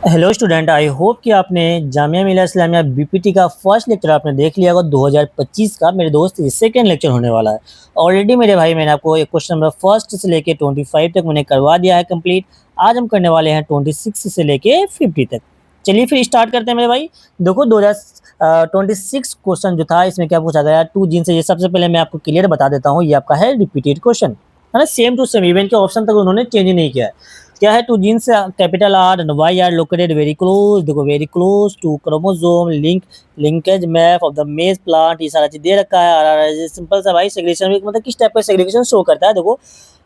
Hello student, I hope कि आपने Jamia Millia Islamia BPT का फर्स्ट लेक्चर आपने देख लिया होगा 2025 का। मेरे दोस्त ये सेकेंड लेक्चर होने वाला है। ऑलरेडी मेरे भाई मैंने आपको एक क्वेश्चन नंबर फर्स्ट से लेके 25 तक मैंने करवा दिया है कंप्लीट। आज हम करने वाले हैं 26 से लेके 50 तक। चलिए फिर स्टार्ट करते हैं मेरे भाई। देखो 2026 क्वेश्चन जो था इसमें क्या पूछा गया, टू जीन से। ये सबसे पहले मैं आपको क्लियर बता देता हूँ, ये आपका है रिपीटेड क्वेश्चन है ना, सेम टू सेम। इवन के ऑप्शन तक उन्होंने चेंज नहीं किया है। क्या है, two genes capital R and Y are located very close. देखो very close to chromosome linkage map of the maize plant, ये सारा चीज दे रखा है। आर सिंपल सा भाई, सेग्रीगेशन मतलब किस टाइप का सेग्रीगेशन शो करता है। देखो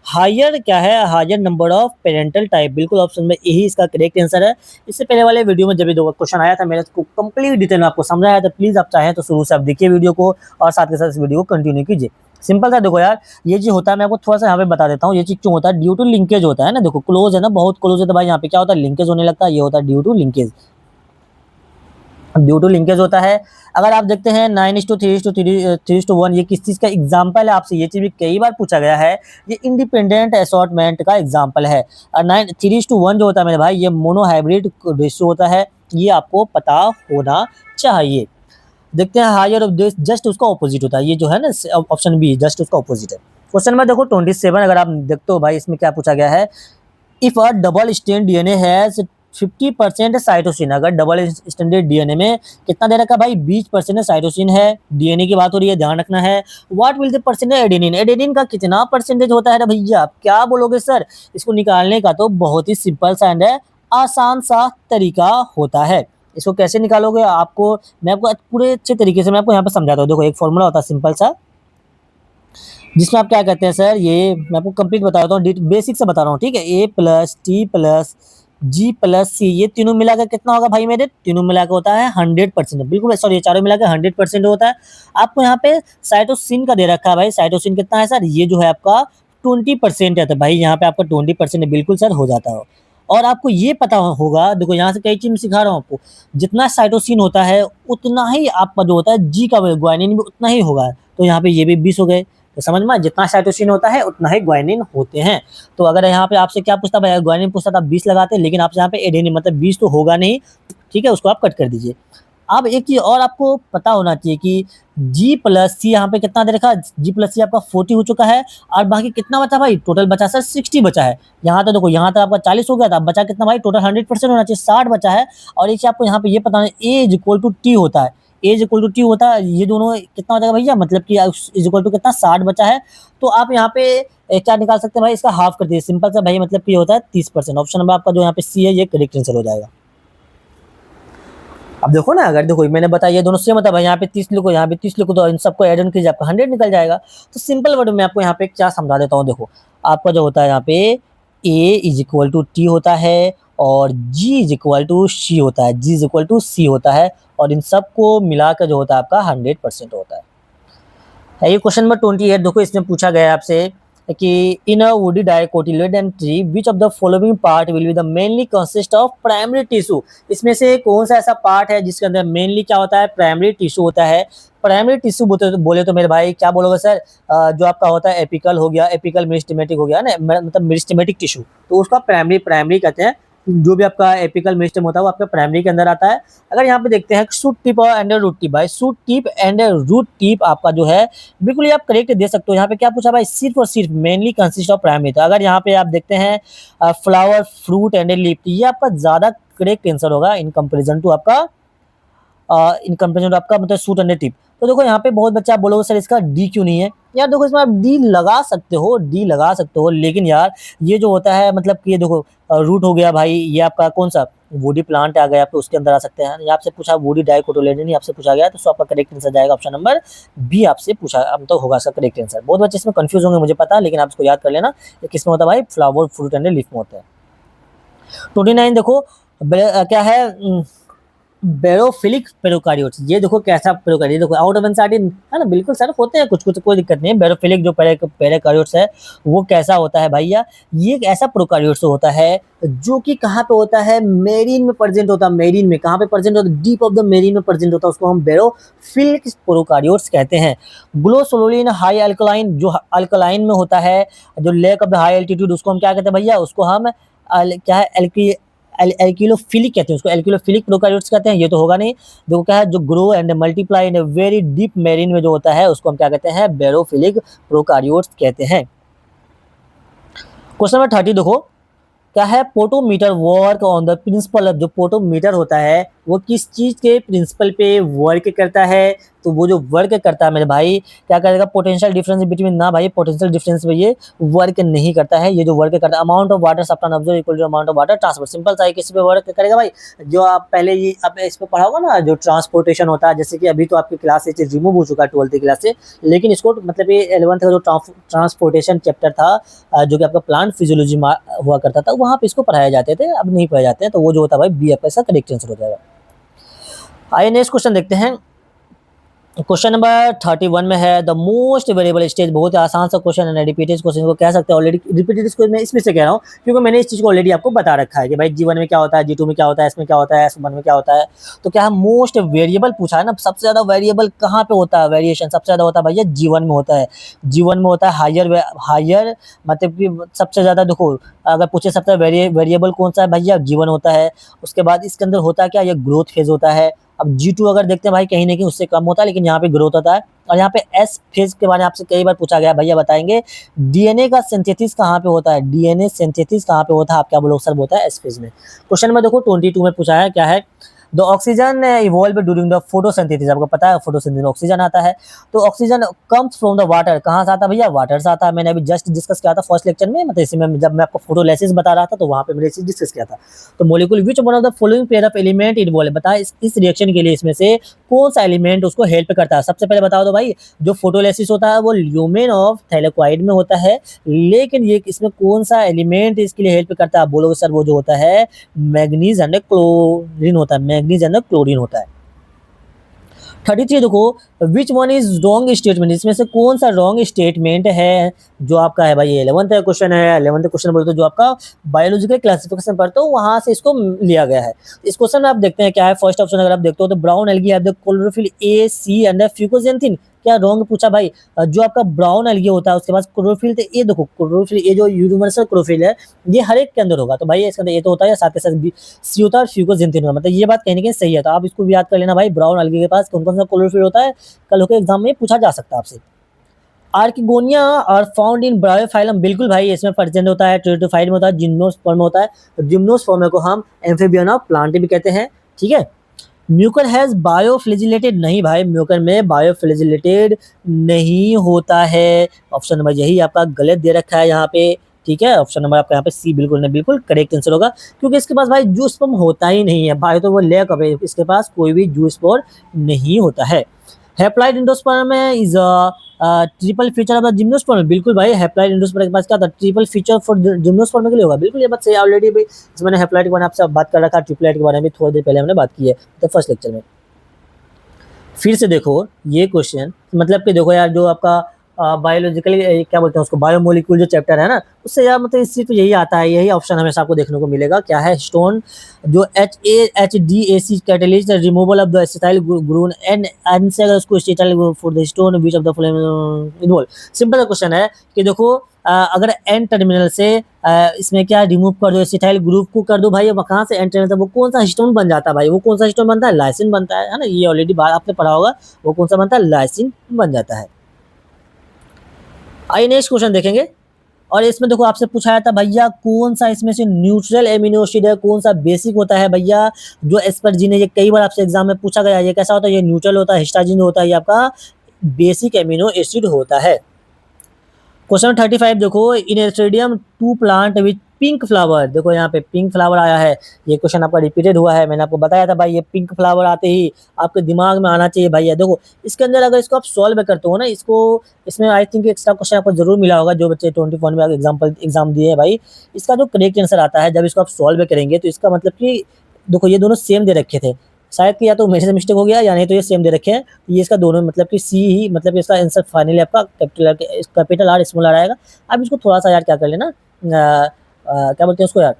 हायर क्या है, higher number of parental type, बिल्कुल ऑप्शन में यही इसका करेक्ट आंसर है। इससे पहले वाले वीडियो में जब ये दो क्वेश्चन आया था मैंने इसको कंप्लीट डिटेल में आपको समझाया था। प्लीज आप चाहें तो शुरू से आप देखिए वीडियो को और साथ के साथ इस वीडियो को कंटिन्यू कीजिए। सिंपल था। देखो यार, ये चीज होता है, मैं आपको थोड़ा सा यहाँ पे बता देता हूँ ये चीज क्यों होता है। ड्यू टू लिंकेज होता है ना। देखो क्लोज है ना, बहुत क्लोज है तो भाई यहाँ पे क्या होता है, लिंकेज होने लगता है। ये होता है due to linkage, due to linkage होता है। अगर आप देखते हैं 9:3:3:1, ये किस चीज का एग्जाम्पल है, आपसे ये चीज भी कई बार पूछा गया है। ये इंडिपेंडेंट असॉर्टमेंट का एग्जाम्पल है। और 9:3:1 जो होता है मेरे भाई, ये मोनोहाइब्रिड रेशियो होता है। ये आपको पता होना चाहिए। देखते हैं हायर ऑफ दिस, जस्ट उसका ऑपोजिट होता है। ये जो है ना ऑप्शन बी, जस्ट उसका ऑपोजिट है। क्वेश्चन में देखो 27, अगर आप देखते हो भाई, इसमें क्या पूछा गया है। If a double stand DNA has 50% cytosine, अगर डबल स्टैंडर्ड डीएनए में कितना दे रखा है भाई, 20% साइटोसिन है। डीएनए की बात हो रही है, ध्यान रखना है। What will the percentage adenine, adenine का कितना परसेंटेज होता है भैया, आप क्या बोलोगे सर। इसको निकालने का तो बहुत ही सिंपल सा एंड है, आसान सा तरीका होता है। इसको कैसे निकालोगे आपको, मैं आपको पूरे अच्छे तरीके से मैं आपको यहाँ पे समझाता हूँ। देखो एक फॉर्मूला होता है सिंपल सा, जिसमें आप क्या कहते हैं सर, ये मैं आपको कंप्लीट बता रहा हूँ, बेसिक से बता रहा हूँ, ठीक है। A+T+G+C, ये तीनों मिलाकर कितना होगा भाई मेरे, तीनों मिलाकर होता है 100%, बिल्कुल सॉरी, ये चारों मिलाकर 100% होता है। आपको यहाँ पे साइटोसिन का दे रखा है भाई, साइटोसिन कितना है सर, ये जो है आपका 20% है। तो भाई यहाँ पे आपका 20% बिल्कुल सर हो जाता है। और आपको ये पता होगा, देखो यहाँ से कई चीज सिखा रहा हूँ आपको, जितना साइटोसिन होता है उतना ही आपका जो होता है जी का ग्वानिन भी उतना ही होगा। तो यहाँ पे ये भी 20 हो गए। तो समझ में, जितना साइटोसिन होता है उतना ही ग्वानिन होते हैं। तो अगर यहाँ पे आपसे क्या पूछता भाई, ग्वानिन पूछता था 20 लगाते, लेकिन आपसे यहाँ पे एडेनिन मतलब 20 तो होगा नहीं, ठीक है, उसको आप कट कर दीजिए। अब एक चीज और आपको पता होना चाहिए कि G+C यहाँ पे कितना दे रखा है, G+C आपका 40 हो चुका है। और बाकी कितना बचा भाई, टोटल बचा सर 60 बचा है। यहाँ तक देखो, यहाँ तक आपका 40 हो गया था, बचा कितना भाई, टोटल 100% होना चाहिए, 60 बचा है। और एक चीज आपको यहाँ पे ये पता है, A=T होता है, A=T होता है, ये दोनों कितना हो जाएगा भैया, मतलब कि इज इक्वल टू कितना, 60 बचा है। तो आप यहाँ पे क्या निकाल सकते हैं भाई, इसका हाफ कर दीजिए, सिंपल सा भाई, मतलब कि होता है 30%। ऑप्शन नंबर आपका जो यहाँ पे सी है, ये करेक्ट आंसर हो जाएगा। अब देखो ना, अगर देखो मैंने बताया ये दोनों सेम होता है भाई, यहाँ पे 30 लिखो, यहाँ पे 30 लिखो, तो इन सबको एड ऑन कीजिए, आपका 100 निकल जाएगा। तो सिंपल वर्ड में आपको यहाँ पे क्या समझा देता हूँ। देखो आपका जो होता है यहाँ पे A=T होता है, और G=C होता है, G=C होता है, और इन सबको मिलाकर जो होता है आपका 100% होता है। ये क्वेश्चन नंबर 28, देखो इसमें पूछा गया है आपसे कि in a woody dicotyledon tree which of the following part will be the mainly consist of primary tissue. इसमें से कौन सा ऐसा पार्ट है जिसके अंदर मेनली क्या होता है, प्राइमरी टिश्यू होता है। प्राइमरी टिश्यू बोले तो मेरे भाई क्या बोलोगे सर, जो आपका होता है एपिकल हो गया, एपिकल मेरिस्टेमेटिक हो गया ना, मतलब मेरिस्टेमेटिक टिश्यू, तो उसका प्राइमरी प्राइमरी कहते हैं। जो भी आपका एपिकल मेरिस्टेम होता है वो आपका प्राइमरी के अंदर आता है। अगर यहाँ पे देखते हैं शूट टिप और एंड रूट टिप, भाई shoot tip and root tip आपका जो है, बिल्कुल ये आप करेक्ट दे सकते हो। यहाँ पे क्या पूछा भाई, सिर्फ और सिर्फ मेनली कंसिस्ट ऑफ प्राइमरी। तो अगर यहाँ पे आप देखते हैं फ्लावर फ्रूट एंड लीफ, ये आपका ज्यादा करेक्ट आंसर होगा इन कंपेरिजन टू आपका इन कंपेरिजन आपका मतलब शूट एंड टिप। तो देखो यहाँ पे बहुत बच्चा आप बोलोगे सर इसका डी क्यों नहीं है। यार देखो इसमें आप डी लगा सकते हो, डी लगा सकते हो, लेकिन यार ये जो होता है मतलब कि ये देखो रूट हो गया भाई, ये आपका कौन सा वुडी प्लांट आ गया, आप उसके अंदर आ सकते हैं। ये आपसे पूछा वुडी डाइकोटिलेडन, आपसे पूछा गया, तो आपका करेक्ट आंसर जाएगा ऑप्शन नंबर बी, आपसे पूछा अब तो होगा इसका करेक्ट आंसर। बहुत बच्चे इसमें कंफ्यूज होंगे मुझे पता है, लेकिन आप इसको याद कर लेना, ये किसमें होता है भाई, फ्लावर फ्रूट एंड लीफ में होता है। 29 देखो क्या है, बेरोफिलिक पेरोकारियोट्स, ये देखो कैसा पेरोकारियोट, देखो आउट ऑफ एनसीईआरटी है ना, बिल्कुल सर होते हैं कुछ कुछ, कोई दिक्कत नहीं है। बेरोफिलिक जो पेरोकारियोट्स है वो कैसा होता है भैया, ये एक ऐसा प्रोकारियोट्स होता है जो कि कहाँ पे होता है, मेरीन में प्रेजेंट होता है। मेरीन में कहाँ पे प्रेजेंट होता है, डीप ऑफ द मेरीन में प्रेजेंट होता है, उसको हम बेरोफिलिक प्रोकारियोट्स कहते हैं। Glow slowly in high alkaline, जो अल्कलाइन में होता है, जो lake of the high altitude, उसको हम क्या कहते हैं भैया, उसको हम क्या है एल्किलोफिलिक कहते हैं उसको, एल्किलोफिलिक प्रोकैरियोट्स कहते हैं, ये तो होगा नहीं। देखो क्या है, जो grow and multiply in a very deep marine में जो होता है उसको हम क्या कहते हैं, बैरोफिलिक प्रोकैरियोट्स कहते हैं। क्वेश्चन नंबर 30 देखो, क्या है, potometer work on the principle. जो पोटोमीटर होता है वो किस चीज के प्रिंसिपल पे वर्क करता है, तो वो जो वर्क करता है मेरे भाई, क्या करेगा, पोटेंशियल डिफरेंस बिटवीन, ना भाई पोटेंशियल डिफरेंस में ये वर्क नहीं करता है। ये जो वर्क करता है, amount of water supply observe equal to amount of water transfer. Simple सा है, किसी पे वर्क करेगा भाई, जो आप पहले ये आप इस पे पढ़ा होगा ना, जो ट्रांसपोर्टेशन होता है, जैसे कि अभी तो आपकी क्लास से रिमूव हो चुका है 12th क्लास से, लेकिन इसको मतलब ये 11th का जो ट्रांसपोर्टेशन चैप्टर था, जो कि आपका प्लांट फिजियोलॉजी हुआ करता था, वहाँ पे इसको पढ़ाए जाते थे, अब नहीं पढ़ाए जाते हैं, तो वो जो होता है भाई बी एफ का करेक्ट आंसर हो जाएगा। आइए नेक्स्ट क्वेश्चन देखते हैं। क्वेश्चन नंबर 31 में है, द मोस्ट वेरिएबल स्टेज। बहुत ही आसान सा क्वेश्चन है, रिपीटेड क्वेश्चन को कह सकते हैं। ऑलरेडी रिपीटेड को मैं इसमें से कह रहा हूँ क्योंकि मैंने इस चीज को ऑलरेडी आपको बता रखा है कि भाई G1 में क्या होता है, G2 में क्या होता है, S में क्या होता है, S1 में क्या होता है। तो क्या है, मोस्ट वेरिएबल पूछा है ना, सबसे ज्यादा वेरिएबल कहाँ पे होता है, वेरिएशन सबसे ज्यादा होता है भैया G1 में होता है। G1 में होता है हायर मतलब कि सबसे ज्यादा। देखो अगर पूछे सबसे वेरिएबल कौन सा है भैया, G1 होता है। उसके बाद इसके अंदर होता है क्या, ये ग्रोथ फेज होता है। अब G2 अगर देखते हैं भाई, कहीं ना कहीं उससे कम होता है, लेकिन यहाँ पे ग्रोथ होता है। और यहाँ पे S फेज के बारे में आपसे कई बार पूछा गया, भैया बताएंगे डीएनए का सिंथेसिस कहाँ पे होता है, डीएनए सिंथेसिस कहाँ पे होता है, आप क्या बोलोगे सर, होता है S फेज में। क्वेश्चन में देखो 22 में पूछा है, क्या है, the oxygen evolve during the photosynthesis. आपको पता है फोटोसिंथेसिस में ऑक्सीजन आता है, तो oxygen comes from the water, कहाँ से आता है भैया, वाटर से आता है। मैंने अभी जस्ट डिस्कस किया था फर्स्ट लेक्चर में, मतलब इसमें जब मैं आपको फोटोलिसिस बता रहा था तो वहाँ पे मैंने इसे डिस्कस किया था। तो molecule which one of the following pair of element involve, बताया इस रिएक्शन के लिए इसमें से कौन सा एलिमेंट उसको हेल्प करता है। सबसे पहले बताओ तो भाई, जो फोटोलिसिस होता है वो ल्यूमेन ऑफ थैलेक्वाइड में होता है, लेकिन ये इसमें कौन सा एलिमेंट इसके लिए हेल्प करता है, बोलोगे सर वो जो होता है मैग्नीज एंड क्लोरीन होता है, मैग्नीज एंड क्लोरीन होता है। 33 देखो, which one is wrong statement, इसमें से कौन सा रॉन्ग स्टेटमेंट है जो आपका है भाई, 11th का क्वेश्चन है। 11th क्वेश्चन बोलते जो आपका बायोलॉजिकल क्लासिफिकेशन पढ़ते हो वहां से इसको लिया गया है। इस क्वेश्चन में आप देखते हैं क्या है, फर्स्ट ऑप्शन अगर आप देखते हो तो brown algae have the chlorophyll a, c and fucoxanthin. क्या रॉन्ग पूछा भाई, जो आपका ब्राउन एल्गी होता है उसके पास क्लोरोफिल, तो ये देखो क्लोरोफिल, ये जो यूनिवर्सल क्लोरोफिल है ये हर एक के अंदर होगा, तो भाई इसके अंदर ये तो होता है, साथ के साथ सी होता है और फ्यूकोजेंथिन होता है, मतलब ये बात कहीं ना कहीं सही है। तो आप इसको भी याद कर लेना भाई, ब्राउन एल्गी के पास कौन कौन सा क्लोरोफिल होता है, कल के एग्जाम में पूछा जा सकता है आपसे। Archegonia are found in bryophyllum, बिल्कुल भाई इसमें प्रेजेंट होता है, टेरिडोफाइट में होता है, जिम्नोस्पर्म में होता है। तो जिम्नोस्पर्म को हम एम्फीबियन ऑफ प्लांट भी कहते हैं, ठीक है। म्यूकर हैज बायोफ्लेजिलेटेड, नहीं भाई म्यूकर में बायोफ्लेजिलेटेड नहीं होता है। ऑप्शन नंबर यही आपका गलत दे रखा है यहाँ पे, ठीक है। ऑप्शन नंबर आपका यहाँ पे सी बिल्कुल नहीं, बिल्कुल करेक्ट आंसर होगा, क्योंकि इसके पास भाई जू स्पर्म होता ही नहीं है भाई, तो वो लैक है, इसके पास कोई भी जू स्पोर नहीं होता है। Haploid endosperm is triple feature of the gymnosperm, बिल्कुल भाई हैप्लॉइड एंडोस्पर्म के पास क्या था, ट्रिपल फीचर फॉर जिम्नोस्पर्म के लिए होगा, बिल्कुल ये बात सही। ऑलरेडी भी मैंने हैप्लॉइड के बारे में आपसे बात कर रखा, ट्रिपलेट के बारे में थोड़ी देर पहले हमने बात की है तो फर्स्ट लेक्चर में। फिर से देखो ये क्वेश्चन, मतलब कि देखो यार, जो आपका बायोलॉजिकली क्या बोलते हैं उसको, बायोमोलिक्यूल जो चैप्टर है ना, उससे यार मतलब इससे तो यही आता है, यही ऑप्शन हमेशा आपको देखने को मिलेगा। क्या है, स्टोन जो HAC catalyst removal of the acetyl group an से अगर उसको acetyl for the stone which of the following involve. Simple सा क्वेश्चन है कि देखो अगर एन टर्मिनल से इसमें क्या रिमूव कर दो, एसिटाइल ग्रुप को कर दो भाई, कहाँ से एन टर्मिनल, वो कौन सा हिस्टोन बन जाता है भाई, वो कौन सा हिस्टोन बनता है, लाइसिन बनता है ना, ये ऑलरेडी बात आपने पढ़ा होगा, वो कौन सा बनता है, लाइसिन बन जाता है। आइए नेक्स्ट क्वेश्चन देखेंगे, और इसमें देखो आपसे पूछा था भैया कौन सा इसमें से न्यूट्रल एमिनो एसिड है, कौन सा बेसिक होता है भैया, जो एस्परजीन है, ये कई बार आपसे एग्जाम में पूछा गया। ये कैसा होता है, ये न्यूट्रल होता है, हिस्टाजीन होता है, ये आपका बेसिक एमिनो एसिड होता है। क्वेश्चन 35 देखो, in antirrhinum two plant with pink flower, देखो यहाँ पे पिंक फ्लावर आया है, ये क्वेश्चन आपका रिपीटेड हुआ है, मैंने आपको बताया था भाई, ये पिंक फ्लावर आते ही आपके दिमाग में आना चाहिए भैया। देखो इसके अंदर अगर इसको आप सॉल्व करते हो ना, इसको इसमें आई थिंक एक्स्ट्रा क्वेश्चन आपको जरूर मिला होगा, जो बच्चे 21 में एग्जाम दिए हैं भाई, इसका जो करेक्ट आंसर आता है जब इसको आप सॉल्व करेंगे, तो इसका मतलब कि देखो ये दोनों सेम दे रखे थे, शायद कि या तो मेरे से मिस्टेक हो गया या नहीं तो ये सेम दे रखे हैं, ये इसका दोनों मतलब कि सी ही, मतलब कि इसका आंसर फाइनली आपका कैपिटल आर स्मॉल आर आएगा। अब इसको थोड़ा सा यार क्या कर लेना, क्या बोलते हैं उसको यार,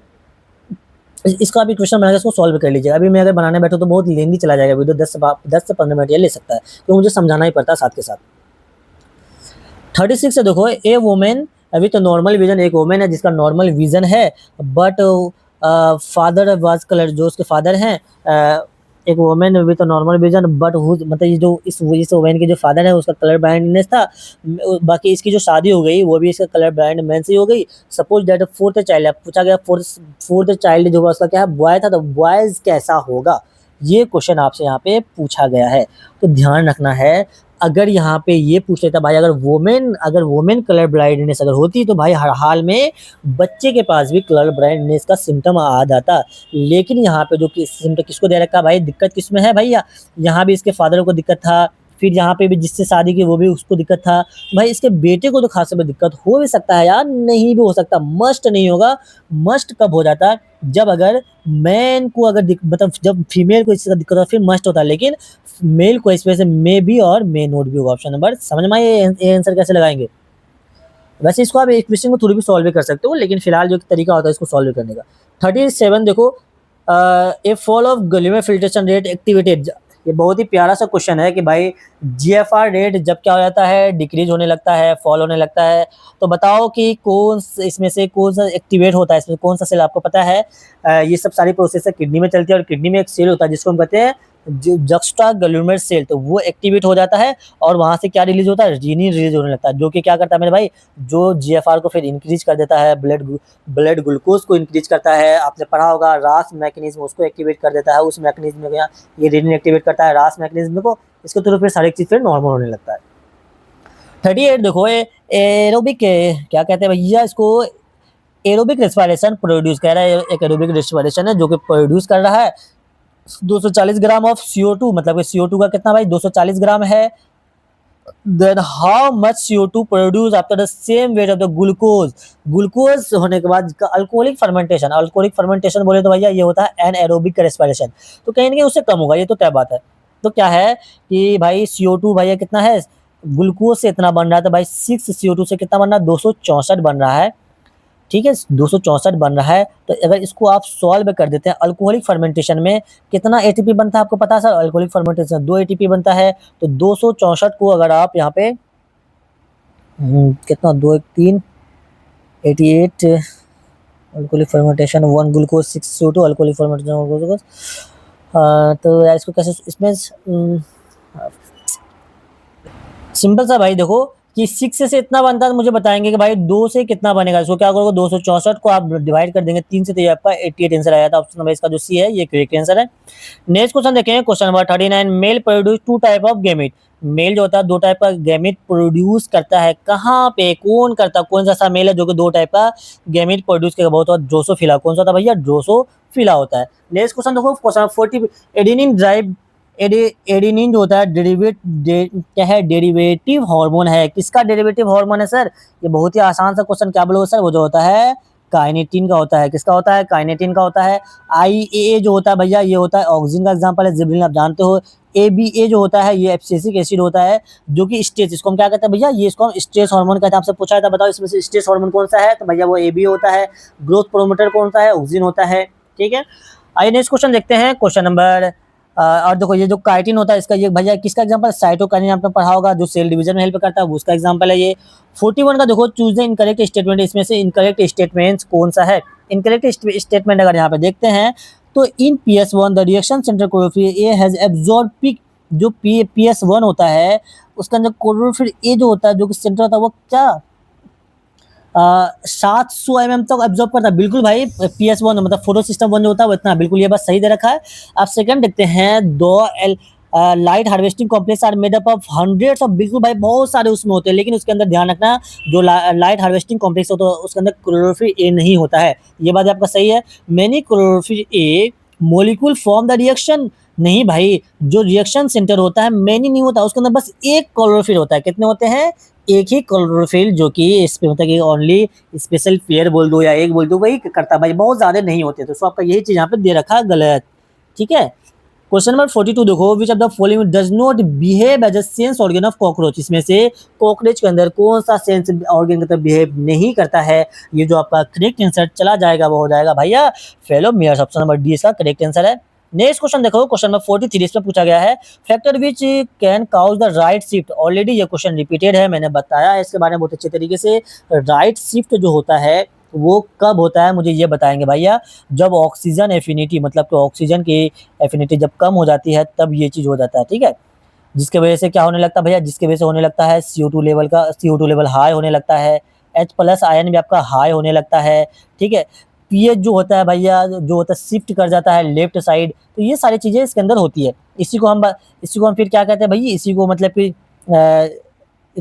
इसका अभी क्वेश्चन बना के इसको सॉल्व कर लीजिएगा। अभी मैं अगर बनाने बैठूँ तो बहुत लेंदी चला जाएगा वीडियो, 10 से 15 मिनट ये ले सकता है, क्योंकि मुझे समझाना ही पड़ता है साथ के साथ। 36 से देखो, ए वुमेन विथ नॉर्मल विजन, एक वुमेन है जिसका नॉर्मल विजन है, बट फादर वाज कलर, जो उसके फादर हैं एक women with normal vision but मतलब ये जो इस वुमेन के जो फादर है उसका कलर ब्लाइंडनेस था। बाकी इसकी जो शादी हो गई वो भी इसका कलर ब्लाइंड मैन से ही हो गई। सपोज दैट फोर्थ चाइल्ड, पूछा गया फोर्थ चाइल्ड जो उसका क्या है, बॉय था, तो बॉयज कैसा होगा, ये क्वेश्चन आपसे यहाँ पे पूछा गया है। तो ध्यान रखना है, अगर यहाँ पे ये पूछ लेता भाई अगर वोमेन कलर ब्लाइंडनेस अगर होती तो भाई हर हाल में बच्चे के पास भी कलर ब्लाइंडनेस का सिम्टम आ जाता। लेकिन यहाँ पे जो सिम्टम किसको दे रखा भाई, दिक्कत किसमें है भैया, यहाँ भी इसके फादर को दिक्कत था, फिर यहाँ पे भी जिससे शादी की वो भी उसको दिक्कत था, भाई इसके बेटे को तो खास में दिक्कत हो भी सकता है यार, नहीं भी हो सकता, मस्ट नहीं होगा। मस्ट कब हो जाता है, जब अगर मैन को अगर मतलब जब फीमेल को इसका दिक्कत हो फिर मस्ट होता है, लेकिन मेल को इस वजह से मे बी और मे नोट भी होगा ऑप्शन नंबर। समझ में आए ये आंसर कैसे लगाएंगे। वैसे इसको आप एक क्वेश्चन को थोड़ी भी सॉल्व भी कर सकते हो, लेकिन फिलहाल जो तरीका होता है इसको सॉल्व करने का। 37 देखो, a fall of glomerular filtration rate activated, ये बहुत ही प्यारा सा क्वेश्चन है कि भाई जीएफआर रेट जब क्या हो जाता है, डिक्रीज होने लगता है, फॉल होने लगता है, तो बताओ कि इसमें से कौन सा एक्टिवेट होता है, इसमें कौन सा सेल आपको पता है। ये सब सारी प्रोसेस किडनी में चलती है और किडनी में एक सेल होता है जिसको हम कहते हैं जक्स्टा गल्यूमर सेल, तो वो एक्टिवेट हो जाता है और वहां से क्या रिलीज होता है, रीनिन रिलीज होने लगता है, जो कि क्या करता है मेरे भाई, जो जीएफआर को फिर इंक्रीज कर देता है, ब्लड ग्लूकोज को इंक्रीज करता है। आपने पढ़ा होगा रास मैकेनिज्म, उसको एक्टिवेट कर देता है, उस मैकेनिज्म में ये रीनिन एक्टिवेट करता है रास मैकेनिज्म को, इसके थ्रू फिर सारी चीज फिर नॉर्मल होने लगता है। 38 देखो, एरोबिक क्या कहते हैं भैया इसको, एरोबिक रेस्पिरेशन प्रोड्यूस कर रहा है, एक एरोबिक रेस्पिरेशन है जो कि प्रोड्यूस कर रहा है 240 ग्राम ऑफ CO2, मतलब CO2 का कितना भाई 240 ग्राम है। Then how much CO2 produce after the same weight of the glucose, glucose होने के बाद अल्कोहलिक फर्मेंटेशन, अल्कोहलिक फर्मेंटेशन बोले तो भैया ये होता है एनएरोबिक रेस्पिरेशन, तो कहीं ना कहीं उससे कम होगा, ये तो तय बात है। तो क्या है कि भाई CO2 भैया कितना है, ग्लूकोज से इतना बन रहा है, तो भाई 6 CO2 से कितना बन रहा है, 264 बन रहा है, ठीक है 264 बन रहा है। तो अगर इसको आप सॉल्व कर देते हैं, अल्कोहलिक फर्मेंटेशन में कितना एटीपी बनता है आपको पता है सर, अल्कोहलिक फर्मेंटेशन 2 एटीपी बनता है, तो 264 को अगर आप यहाँ पे कितना 2 1 3 88 alcoholic fermentation 1 glucose 6 CO2 alcoholic fermentation glucose, तो यार इसको कैसे इसमें सिंपल सा भाई देखो कि 6 से इतना बनता है, तो मुझे बताएंगे कि भाई 2 से कितना बनेगा, इसको क्या करोगे 264 को आप डिवाइड कर देंगे 3 से, तो ये आपका 88 आंसर आया था। ऑप्शन नंबर इसका जो सी है ये करेक्ट आंसर है। नेक्स्ट क्वेश्चन देखेंगे, question number 39, male produce 2 type of gamete, male जो होता है 2 टाइप का गैमेट प्रोड्यूस करता है, कहाँ पे कौन करता है, कौन सा ऐसा मेल है जो कि 2 टाइप का गैमेट प्रोड्यूस करेगा, बहुत ड्रोसोफिला, कौन सा होता है भैया, ड्रोसोफिला होता है। नेक्स्ट क्वेश्चन देखो, क्वेश्चन 40, एडेनिन ड्राइव एडेनिन जो होता है क्या है, डेरिवेटिव हार्मोन है, किसका डेरिवेटिव हार्मोन है सर, ये बहुत ही आसान सा क्वेश्चन, क्या बोलोगे सर, वो जो होता है काइनेटिन का होता है, किसका होता है, काइनेटिन का होता है। IAA जो होता है भैया ये होता है ऑक्सीजन का एग्जांपल है, जिब्रेलिन आप जानते हो। ABA जो होता है ये एब्सिसिक एसिड होता है, जो कि स्ट्रेस, इसको हम क्या कहते हैं भैया, ये इसको हम स्ट्रेस हार्मोन कहते हैं। आपसे पूछा था बताओ इसमें से स्ट्रेस हार्मोन कौन सा है, तो भैया वो AB होता है। ग्रोथ प्रोमोटर कौन सा है, ऑक्सीजन होता है, ठीक है। आइए नेक्स्ट क्वेश्चन देखते हैं, क्वेश्चन नंबर और देखो ये जो काइटिन होता है इसका ये भैया किसका एग्जांपल, साइटोकाइनिन आपने पढ़ा होगा, जो सेल डिवीजन में हेल्प करता है, उसका एग्जांपल है ये। 41 का देखो, चूज द इनकरेक्ट स्टेटमेंट, इसमें से इनकरेक्ट स्टेटमेंट कौन सा है। इनकरेक्ट स्टेटमेंट अगर यहाँ पे देखते हैं तो इन PS1 the reaction centre chlorophyll A has absorb peak, जो PS1 होता है उसके अंदर क्लोरोफिल ए जो होता है जो कि सेंटर होता है वो क्या 700 mm तक एब्जॉर्ब करता है, बिल्कुल भाई PS1 मतलब फोटो सिस्टम 1 जो होता है वो इतना, बिल्कुल ये बात सही दे रखा है। अब सेकंड देखते हैं, दो light harvesting complex are made up of hundreds of, बिल्कुल भाई बहुत सारे उसमें होते हैं, लेकिन उसके अंदर ध्यान रखना जो लाइट हार्वेस्टिंग कॉम्प्लेक्स होता है उसके अंदर क्लोरोफिल ए नहीं होता है, ये बात आपका सही है। Many chlorophyll A molecule form the reaction, नहीं भाई जो रिएक्शन सेंटर होता है मैनी नहीं होता, उसके अंदर बस एक क्लोरोफिल होता है, कितने होते हैं, एक ही क्लोरोफिल, जो कि इस पे मतलब कि ओनली स्पेशल पेयर बोल दो या एक बोल दो वही करता भाई, बहुत ज्यादा नहीं होते, तो आपका यही चीज यहाँ पे दे रखा गलत, ठीक है। क्वेश्चन नंबर 42 देखो, which of the following does not behave as a sense organ of cockroach, इसमें से कॉकरोच के अंदर कौन सा सेंस ऑर्गन मतलब बिहेव नहीं करता है, ये जो आपका करेक्ट आंसर चला जाएगा वो हो जाएगा भैया फेलोमियर्स, ऑप्शन नंबर डी इसका करेक्ट आंसर है। नेक्स्ट क्वेश्चन देखो, क्वेश्चन नंबर 43 इसमें पूछा गया है, factor which can cause the right shift, already ये क्वेश्चन रिपीटेड है, मैंने बताया है इसके बारे में बहुत अच्छे तरीके से। राइट शिफ्ट जो होता है वो कब होता है मुझे ये बताएंगे भैया, जब ऑक्सीजन एफिनिटी मतलब कि ऑक्सीजन की एफिनिटी जब कम हो जाती है तब ये चीज़ हो जाता है, ठीक है। जिसके वजह से क्या होने लगता है भैया, जिसकी वजह से होने लगता है CO2 लेवल हाई होने लगता है, H+ आयन भी आपका हाई होने लगता है, ठीक है। पीएच जो होता है भैया, जो होता है शिफ्ट कर जाता है लेफ्ट साइड, तो ये सारी चीज़ें इसके अंदर होती है। इसी को हम फिर क्या कहते हैं भई, इसी को मतलब कि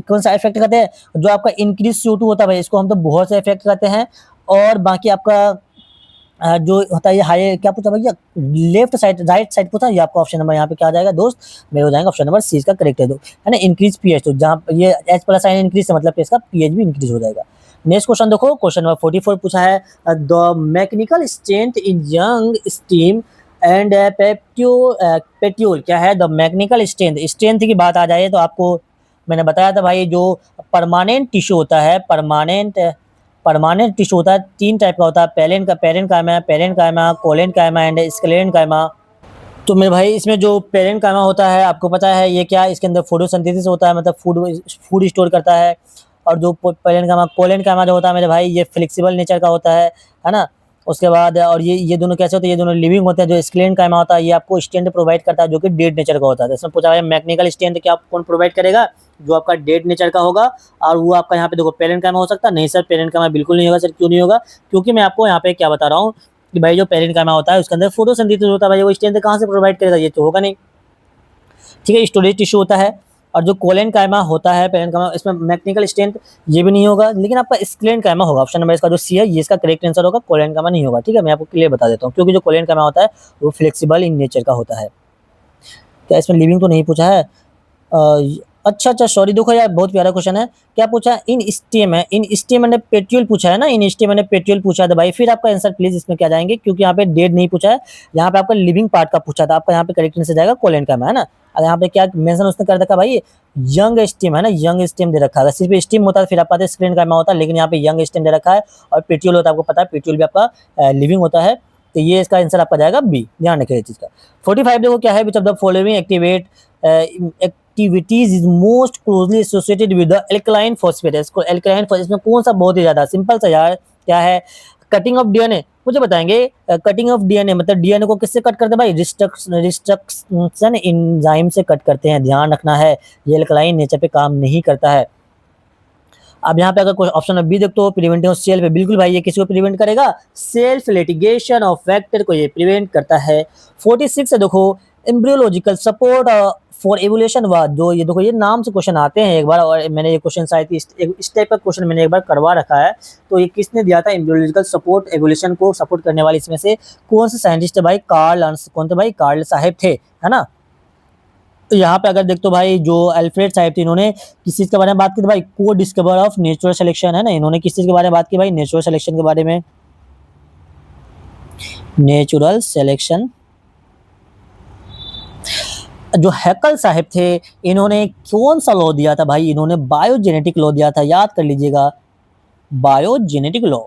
कौन सा इफेक्ट कहते हैं, जो आपका इंक्रीज CO2 होता है भाई, इसको हम तो बहुत से इफेक्ट कहते हैं। और बाकी आपका जो होता है ये हाई, क्या पूछा भैया, लेफ्ट साइड राइट साइड पूछा, ये आपका ऑप्शन नंबर यहाँ पे क्या आ जाएगा दोस्त, मेरे हो जाएगा ऑप्शन नंबर सी इसका करेक्ट है, दो है ना, इंक्रीज पीएच। तो जहाँ ये H+ आयन इंक्रीज मतलब कि इसका पीएच भी इंक्रीज हो जाएगा। नेक्स्ट क्वेश्चन देखो, क्वेश्चन नंबर 44 पूछा है, the mechanical strength in young stem and petiole, क्या है द मैकेनिकल स्ट्रेंथ की बात आ जाए तो आपको मैंने बताया था भाई, जो परमानेंट टिश्यू होता है, परमानेंट टिश्यू होता है, 3 टाइप का होता है, पेरेन्काइमा, कोलेनकाइमा एंड स्क्लेरेनकाइमा। तो मेरे भाई इसमें जो पेरेन्काइमा होता है आपको पता है ये क्या, इसके अंदर फोटोसिंथेसिस होता है, मतलब फूड स्टोर करता है। और जो कोलेनकाइमा जो होता है मेरे भाई, ये फ्लेक्सिबल नेचर का होता है ना। उसके बाद और ये दोनों कैसे होते हैं, ये दोनों लिविंग होते हैं। जो स्क्लेरेनकाइमा होता है ये आपको स्ट्रेंथ प्रोवाइड करता है, जो कि डेड नेचर का होता है। इसमें पूछा है मैकेनिकल स्ट्रेंथ क्या कौन प्रोवाइड करेगा, जो आपका डेड नेचर का होगा। और वो आपका यहाँ पे देखो पेरेन्काइमा हो सकता है, नहीं सर पेरेन्काइमा बिल्कुल नहीं होगा सर, क्यों नहीं होगा, क्योंकि मैं आपको यहाँ पे क्या बता रहा हूँ कि भाई जो पेरेन्काइमा होता है उसके अंदर फोटोसिंथेसिस होता है भाई, वो स्ट्रेंथ कहाँ से प्रोवाइड करेगा, ये तो होगा नहीं, ठीक है। स्टोरेज टिश्यू होता है। और जो कोलेनकाइमा होता है, पेरेन्काइमा, इसमें मैकेनिकल स्ट्रेंथ ये भी नहीं होगा, लेकिन आपका स्क्लेरेनकाइमा होगा। ऑप्शन नंबर इसका जो सी है ये इसका करेक्ट आंसर होगा, कोलेनकाइमा नहीं होगा, ठीक है। मैं आपको क्लियर बता देता हूँ, क्योंकि जो कोलेनकाइमा होता है वो फ्लेक्सिबल इन नेचर का होता है। क्या इसमें लिविंग तो नहीं पूछा है? अच्छा सॉरी, देखो यार बहुत प्यारा क्वेश्चन है। क्या पूछा है, इन स्टेम एंड पेट्यूल पूछा है ना, इन स्टेम एंड पेट्यूल पूछा है, तो भाई फिर आपका आंसर प्लीज इसमें क्या जाएंगे, क्योंकि यहाँ पे डेड नहीं पूछा है, यहाँ पे आपका लिविंग पार्ट का पूछा था। आपका यहाँ पे करेक्ट आंसर जाएगा कोलेनकाइमा, है ना। और यहाँ पे क्या मेंशन उसने कर रखा भाई, यंग स्टेम है ना, यंग स्टेम दे रखा है। सिर्फ स्टेम होता है फिर आप पाते स्क्लेरेनकाइमा होता है, लेकिन यहाँ पे यंग स्टेम दे रखा है। और पेट्यूल होता है, आपको पता है पेट्यूल भी आपका लिविंग होता है। तो ये इसका आंसर आपका जाएगा बी, ध्यान रखिए इस चीज का। 45 देखो क्या है, विच of the following activities is most closely associated with the alkaline phosphate. इसको एल्कलाइन फॉस्फेट में कौन सा बहुत ही ज्यादा सिंपल सा यार, क्या है, कटिंग ऑफ डीएनए। मुझे बताएंगे कटिंग ऑफ डीएनए मतलब डीएनए को किससे कट करते हैं भाई, रिस्ट्रक्शन एंजाइम से कट करते हैं, ध्यान रखना है। ये एल्कलाइन नेचर पे काम नहीं करता है। अब यहाँ पे अगर कोई ऑप्शन बी देखते हो, प्रिवेंटिंग ऑफ सेल्फ, बिल्कुल भाई ये किसी को प्रिवेंट करेगा, सेल्फ लिटिगेशन ऑफ फैक्टर को ये प्रिवेंट करता है। 46 है देखो, एम्ब्रियोलॉजिकल सपोर्ट फॉर एवोल्यूशन वाद, जो ये देखो ये नाम से क्वेश्चन आते हैं एक बार, और मैंने ये क्वेश्चन शायद इस टाइप का क्वेश्चन मैंने एक बार करवा रखा है। तो ये किसने दिया था, एम्ब्रियोलॉजिकल सपोर्ट एवोल्यूशन को सपोर्ट करने वाले इसमें से कौन से साइंटिस्ट है भाई, कौन थे भाई, कार्ल साहब थे, है ना। तो यहाँ पे अगर देखते हो भाई, जो अल्फ्रेड साहब थे, इन्होंने किस चीज के बारे में बात की थी भाई, को डिस्कवर ऑफ नेचुरल सिलेक्शन, है ना। इन्होंने किस चीज के बारे में बात की भाई, नेचुरल सिलेक्शन के बारे में, नेचुरल सिलेक्शन। जो हैकल साहब थे, इन्होंने कौन सा लॉ दिया था भाई, इन्होंने बायोजेनेटिक लॉ दिया था, याद कर लीजिएगा, बायोजेनेटिक लॉ।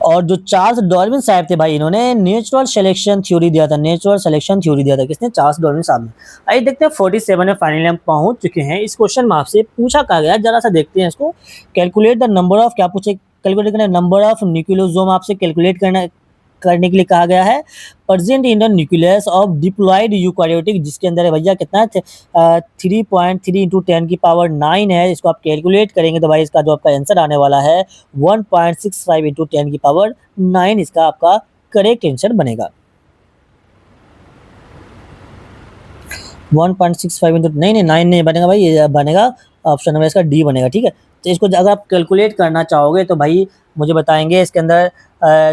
और जो चार्ल्स डार्विन साहब थे भाई, इन्होंने नेचुरल सिलेक्शन थ्योरी दिया था, नेचुरल सिलेक्शन थ्योरी दिया था, किसने, चार्ल्स डार्विन साहब ने। आइए देखते हैं 47 में फाइनली हम पहुंच चुके हैं। इस क्वेश्चन में आपसे पूछा क्या गया, जरा सा देखते हैं इसको। कैलकुलेट द नंबर ऑफ, क्या पूछे, कैलकुलेट करना नंबर ऑफ न्यूक्लियोसोम आपसे कैलकुलेट करने के लिए कहा गया है। Present in the nucleus of diploid eukaryotic, जिसके अंदर है भैया कितना है, 3.3 इंटू 10⁹ है। इसको आप कैलकुलेट करेंगे तो भाई इसका जो आपका आंसर आने वाला है 1.65 इंटू 10⁹ इसका आपका करेक्ट आंसर बनेगा। 1.65 इंटू नहीं 9 नहीं बनेगा भाई, ये बनेगा ऑप्शन नंबर इसका डी बनेगा, ठीक है। तो इसको अगर आप कैलकुलेट करना चाहोगे तो भाई मुझे बताएंगे, इसके अंदर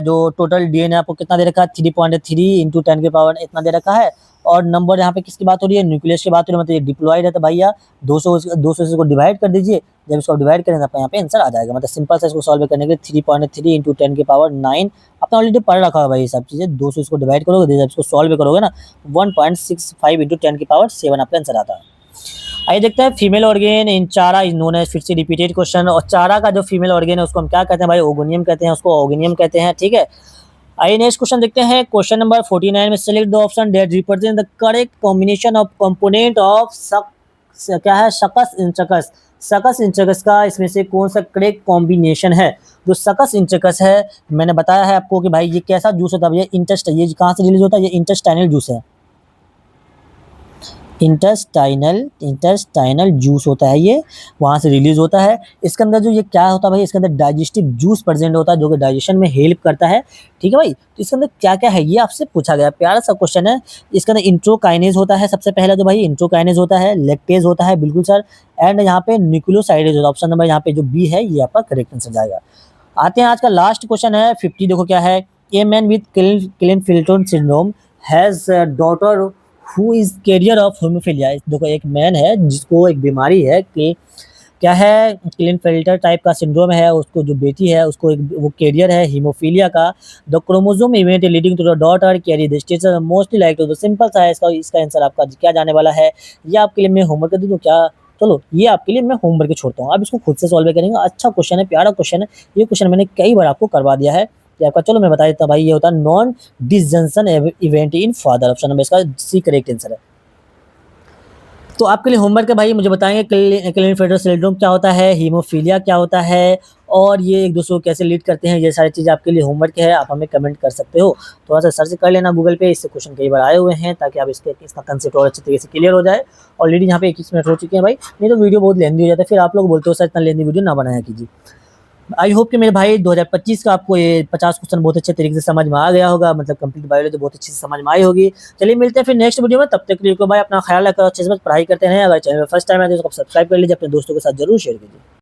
जो टोटल डीएनए आपको कितना दे रखा है, 3.3 इंटू 10⁻, इतना दे रखा है। और नंबर यहाँ पे किसकी बात हो रही है, न्यूक्लियस की बात हो रही है, मतलब ये डिप्लॉयड है, तो भैया 200 से इसको डिवाइड कर दीजिए। जब इसको डिवाइड करेंगे आपका यहाँ पे आंसर आ जाएगा। मतलब सिंपल से इसको सॉल्व करने के लिए 3.3 इंटू 10⁹ आपने ऑलरेडी पढ़ रखा है भाई ये सब चीज़ें। 200 इसको डिवाइड करोगे, जब इसको सॉल्व करोगे ना 1.65 इंटू 10⁻7 आपका आंसर आता है। आइए देखते हैं फीमेल ऑर्गेन इन चारा इज नोन एज, फिर से रिपीटेड क्वेश्चन। और चारा का जो फीमेल ऑर्गेन है उसको हम क्या कहते हैं भाई, ओगोनियम कहते हैं, उसको ओगोनियम कहते हैं, ठीक है। आइए नेक्स्ट क्वेश्चन देखते हैं, क्वेश्चन नंबर 49 में select the option that represent the correct combination of component of क्या है, शकस इन शकस, सकस इंचकस का इसमें से कौन सा करेक्ट कॉम्बिनेशन है? जो सकस इंचकस है, मैंने बताया है आपको कि भाई ये कैसा जूस होता है भैया, ये कहाँ से रिलीज होता है? ये इंटेस्टाइनल जूस है। इंटेस्टाइनल जूस होता है ये, वहाँ से रिलीज होता है। इसके अंदर जो ये क्या होता है भाई, इसके अंदर डाइजेस्टिव जूस प्रेजेंट होता है जो कि डाइजेशन में हेल्प करता है। ठीक है भाई, तो इसके अंदर क्या क्या है ये आपसे पूछा गया, प्यारा सा क्वेश्चन है। इसके अंदर इंट्रोकाइनेज होता है, सबसे पहला जो भाई इंट्रोकाइनेज होता है, लैक्टेज होता है, बिल्कुल सर, एंड यहाँ पे न्यूक्लियोसाइडेज होता है। ऑप्शन नंबर यहाँ पे जो बी है ये आपका करेक्ट आंसर जाएगा। आते हैं आज का लास्ट क्वेश्चन है 50, देखो क्या है। A man with Klinefelter syndrome has daughter who is carrier of haemophilia. देखो एक मैन है जिसको एक बीमारी है कि क्या है, क्लिनफिल्टर टाइप का सिंड्रोम है, उसको जो बेटी है उसको एक वो कैरियर है हीमोफीलिया का। The chromosome event leading to the daughter carry this status mostly like to the simple सा है, इसका आंसर आपका क्या जाने वाला है? ये आपके लिए मैं होमवर्क कर दूं क्या? चलो ये आपके लिए मैं होमवर्क छोड़ता हूँ, आप इसको खुद से सॉल्व करेंगे। अच्छा क्वेश्चन है, प्यारा क्वेश्चन है, ये क्वेश्चन मैंने कई बार आपको करवा दिया है कि आपका। चलो मैं बता देता हूँ भाई, ये होता है non disjunction event in father. Option number इसका सी करेक्ट आंसर है। तो आपके लिए होमवर्क है भाई, मुझे बताएंगे क्लिनफिल्टर सिंड्रोम क्या होता है, हीमोफीलिया क्या होता है, और ये एक दूसरे को कैसे लीड करते हैं। ये सारी चीज़ आपके लिए होमवर्क है, आप हमें कमेंट कर सकते हो। थोड़ा सा सर्च कर लेना गूगल पे, इससे क्वेश्चन कई बार आए हुए हैं, ताकि आप इसका कंसेप्ट और अच्छे तरीके से क्लियर हो जाए। ऑलरेडी यहाँ पे 21 मिनट हो चुके हैं भाई, नहीं तो वीडियो बहुत लेंदी हो जाता है, फिर आप लोग बोलते हो सर इतना लेंदी वीडियो ना बनाया कीजिए। आई होप कि मेरे भाई 2025 का आपको ये 50 क्वेश्चन बहुत अच्छे तरीके से समझ में आ गया होगा, मतलब कंप्लीट बायोलॉजी बहुत अच्छे से समझ में आई होगी। चलिए मिलते हैं फिर नेक्स्ट वीडियो में, तब तक के लिए भाई अपना ख्याल रखकर अच्छे से पढ़ाई करते हैं। अगर चैनल में फर्स्ट टाइम है तो सब्सक्राइब कर लीजिए, अपने दोस्तों के साथ जरूर शेयर कीजिए।